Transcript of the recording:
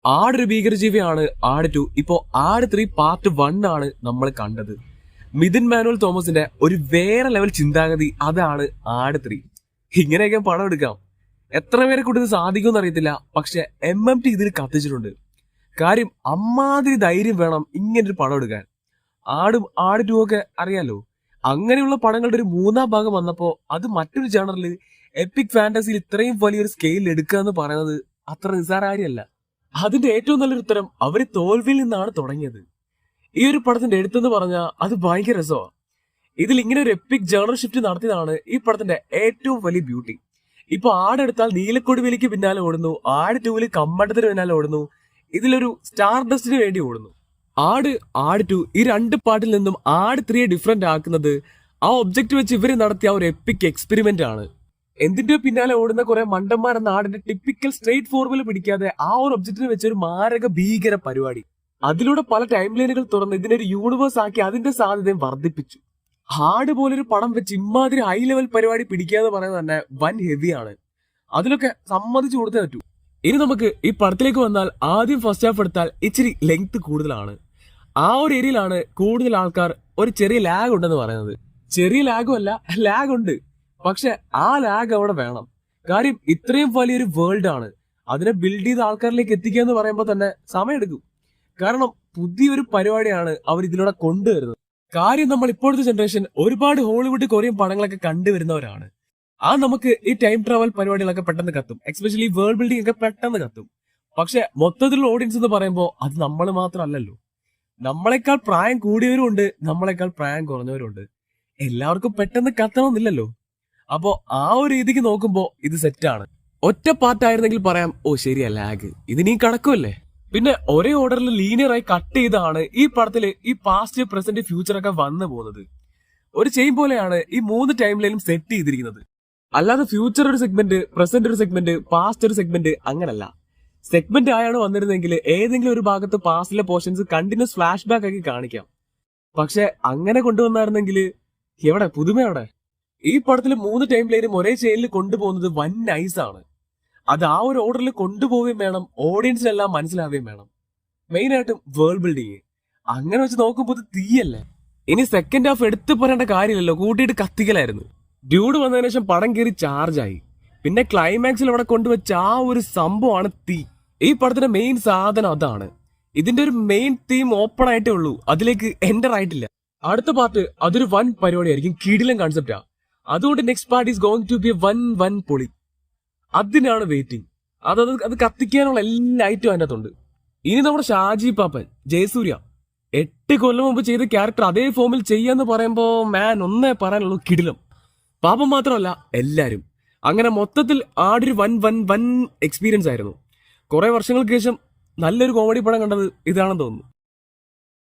ആടൊരു ഭീകരജീവിയാണ് ആട് 2. ഇപ്പോ ആട് 3 പാർട്ട് 1 ആണ് നമ്മൾ കണ്ടത്. മിഥുൻ മാനുവൽ തോമസിന്റെ ഒരു വേറെ ലെവൽ ചിന്താഗതി, അതാണ് ആട് 3. ഇങ്ങനെയൊക്കെ പണം എടുക്കാം. എത്ര പേരെ കൂടി ഇത് സാധിക്കുമെന്ന് അറിയത്തില്ല, പക്ഷെ MMT ഇതിൽ കത്തിച്ചിട്ടുണ്ട്. കാര്യം അമ്മാതിരി ധൈര്യം വേണം ഇങ്ങനൊരു പടം എടുക്കാൻ. ആടും ആട് 2 ഒക്കെ അറിയാലോ. അങ്ങനെയുള്ള പടങ്ങളുടെ ഒരു മൂന്നാം ഭാഗം വന്നപ്പോ അത് മറ്റൊരു ജേണറിൽ എപ്പിക് ഫാന്റസിയിൽ ഇത്രയും വലിയൊരു സ്കെയിലിൽ എടുക്കുക എന്ന് പറയുന്നത് അത്ര നിസ്സാര കാര്യമല്ല. അതിന്റെ ഏറ്റവും നല്ലൊരു ഉത്തരം അവര് തോൽവിയിൽ നിന്നാണ് തുടങ്ങിയത്. ഈ ഒരു പടത്തിന്റെ എഴുത്തെന്ന് പറഞ്ഞാൽ അത് ഭയങ്കര രസമാണ്. ഇതിൽ ഇങ്ങനെ ഒരു എപ്പിക് ജേണർ ഷിഫ്റ്റ് നടത്തിയതാണ് ഈ പടത്തിന്റെ ഏറ്റവും വലിയ ബ്യൂട്ടി. ഇപ്പൊ ആടെടുത്താൽ നീലക്കൊടി വേലിക്ക് പിന്നാലെ ഓടുന്നു, ആട് 2 കമ്മണ്ടത്തിന് പിന്നാലെ ഓടുന്നു, ഇതിലൊരു സ്റ്റാർ ഡസ്റ്റിന് വേണ്ടി ഓടുന്നു. ആട് 2 ഈ രണ്ട് പാട്ടിൽ നിന്നും ആട് 3 ഡിഫറെന്റ് ആക്കുന്നത് ആ ഒബ്ജക്റ്റ് വെച്ച് ഇവര് നടത്തിയ ഒരു എപ്പിക് എക്സ്പെരിമെന്റ് ആണ്. എന്തിന്റെ പിന്നാലെ ഓടുന്ന കുറെ മണ്ടന്മാരെന്ന ആടിന്റെ ടിപ്പിക്കൽ സ്ട്രേറ്റ് ഫോർമുല പിടിക്കാതെ ആ ഒരു ഒബ്ജക്റ്റിന് വെച്ച ഒരു മാരക ഭീകര പരിപാടി. അതിലൂടെ പല ടൈം ലൈനുകൾ തുറന്ന് ഇതിനൊരു യൂണിവേഴ്സ് ആക്കി അതിന്റെ സാധ്യതയും വർദ്ധിപ്പിച്ചു. ഹാർഡ് പോലൊരു പടം വെച്ച് ഇമാതിരി ഹൈ ലെവൽ പരിപാടി പിടിക്കാന്ന് പറയുന്നത് തന്നെ വൻ ഹെവിയാണ്. അതിലൊക്കെ സമ്മതിച്ചു കൊടുത്തേ പറ്റൂ. ഇനി നമുക്ക് ഈ പടത്തിലേക്ക് വന്നാൽ ആദ്യം ഫസ്റ്റ് ഹാഫ് എടുത്താൽ ഇച്ചിരി ലെങ്ത് കൂടുതലാണ്. ആ ഒരു ഏരിയയിലാണ് കൂടുതൽ ആൾക്കാർ ഒരു ചെറിയ ലാഗ് ഉണ്ടെന്ന് പറയുന്നത്. ചെറിയ ലാഗും അല്ല, ലാഗ് ഉണ്ട്. പക്ഷെ ആ ലാഗ് അവിടെ വേണം. കാര്യം ഇത്രയും വലിയൊരു വേൾഡ് ആണ്, അതിനെ ബിൽഡ് ചെയ്ത ആൾക്കാരിലേക്ക് എത്തിക്കുക എന്ന് പറയുമ്പോൾ തന്നെ സമയമെടുക്കും. കാരണം പുതിയൊരു പരിപാടിയാണ് അവർ ഇതിലൂടെ കൊണ്ടുവരുന്നത്. കാര്യം നമ്മൾ ഇപ്പോഴത്തെ ജനറേഷൻ ഒരുപാട് ഹോളിവുഡ് കൊറിയൻ പടങ്ങളൊക്കെ കണ്ടുവരുന്നവരാണ്. നമുക്ക് ഈ ടൈം ട്രാവൽ പരിപാടികളൊക്കെ പെട്ടെന്ന് കത്തും, എക്സ്പെഷ്യലി വേൾഡ് ബിൽഡിംഗ് ഒക്കെ പെട്ടെന്ന് കത്തും. പക്ഷെ മൊത്തത്തിലുള്ള ഓഡിയൻസ് എന്ന് പറയുമ്പോൾ അത് നമ്മൾ മാത്രമല്ലല്ലോ. നമ്മളെക്കാൾ പ്രായം കൂടിയവരും ഉണ്ട്, നമ്മളെക്കാൾ പ്രായം കുറഞ്ഞവരുണ്ട്. എല്ലാവർക്കും പെട്ടെന്ന് കത്തണമെന്നില്ലല്ലോ. അപ്പോ ആ ഒരു രീതിക്ക് നോക്കുമ്പോ ഇത് സെറ്റാണ്. ഒറ്റ പാർട്ടായിരുന്നെങ്കിൽ പറയാം, ഓ ശരിയാ ലാഗ്, ഇതിനീ കടക്കുമല്ലേ. പിന്നെ ഒരേ ഓർഡറിൽ ലീനിയറായി കട്ട് ചെയ്താണ് ഈ പടത്തില് ഈ പാസ്റ്റ് പ്രസന്റ് ഫ്യൂച്ചർ ഒക്കെ വന്നു പോകുന്നത്. ഒരു ചെയിൻ പോലെയാണ് ഈ 3 ടൈം ലൈനും സെറ്റ് ചെയ്തിരിക്കുന്നത്. അല്ലാതെ ഫ്യൂച്ചർ ഒരു സെഗ്മെന്റ്, പ്രസന്റ് ഒരു സെഗ്മെന്റ്, പാസ്റ്റ് ഒരു സെഗ്മെന്റ്, അങ്ങനല്ല. സെഗ്മെന്റ് ആയാണ് വന്നിരുന്നെങ്കിൽ ഏതെങ്കിലും ഒരു ഭാഗത്ത് പാസ്റ്റിലെ പോർഷൻസ് കണ്ടിന്യൂസ് ഫ്ലാഷ് ബാക്ക് ആക്കി കാണിക്കാം. പക്ഷെ അങ്ങനെ കൊണ്ടുവന്നായിരുന്നെങ്കിൽ എവിടെ പുതുമ എവിടെ? ഈ പടത്തിൽ 3 ടൈം ലൈനും ഒരേ ചെയിനിൽ കൊണ്ടുപോകുന്നത് വൻ നൈസാണ്. അത് ആ ഒരു ഓർഡറിൽ കൊണ്ടുപോവുകയും വേണം, ഓഡിയൻസിനെല്ലാം മനസ്സിലാവുകയും വേണം. മെയിൻ ആയിട്ടും വേൾഡ് ബിൽഡിങ് അങ്ങനെ വെച്ച് നോക്കുമ്പോൾ ഇത് തീയല്ലേ. ഇനി സെക്കൻഡ് ഹാഫ് എടുത്തു പറയേണ്ട കാര്യമില്ലല്ലോ, കൂട്ടിയിട്ട് കത്തിക്കലായിരുന്നു. ഡ്യൂഡ് വന്നതിന് ശേഷം പടം കയറി ചാർജായി. പിന്നെ ക്ലൈമാക്സിൽ അവിടെ കൊണ്ടുവച്ച ആ ഒരു സംഭവമാണ് തീ. ഈ പടത്തിന്റെ മെയിൻ സാധനം അതാണ്. ഇതിന്റെ ഒരു മെയിൻ തീം ഓപ്പൺ ആയിട്ടേ ഉള്ളൂ, അതിലേക്ക് എൻ്റർ ആയിട്ടില്ല. അടുത്ത പാർട്ട് അതൊരു വൻ പരിപാടിയായിരിക്കും, കിടിലൻ കൺസെപ്റ്റാ. അതുകൊണ്ട് next part is going to be വൻ പൊളി. അതിനാണ് വെയിറ്റിംഗ്. അത് കത്തിക്കാനുള്ള എല്ലാ ഐറ്റവും അതിൻ്റെ അകത്തുണ്ട്. ഇനി നമ്മുടെ ഷാജി പാപ്പൻ, ജയസൂര്യ 8 കൊല്ലം മുമ്പ് ചെയ്ത ക്യാരക്ടർ അതേ ഫോമിൽ ചെയ്യാന്ന് പറയുമ്പോ മാൻ ഒന്നേ പറയാനുള്ളൂ, കിടിലം. പാപ്പൻ മാത്രമല്ല എല്ലാരും. അങ്ങനെ മൊത്തത്തിൽ ആടൊരു വൻ എക്സ്പീരിയൻസ് ആയിരുന്നു. കുറെ വർഷങ്ങൾക്ക് ശേഷം നല്ലൊരു കോമഡി പടം കണ്ടത് ഇതാണെന്ന് തോന്നുന്നു.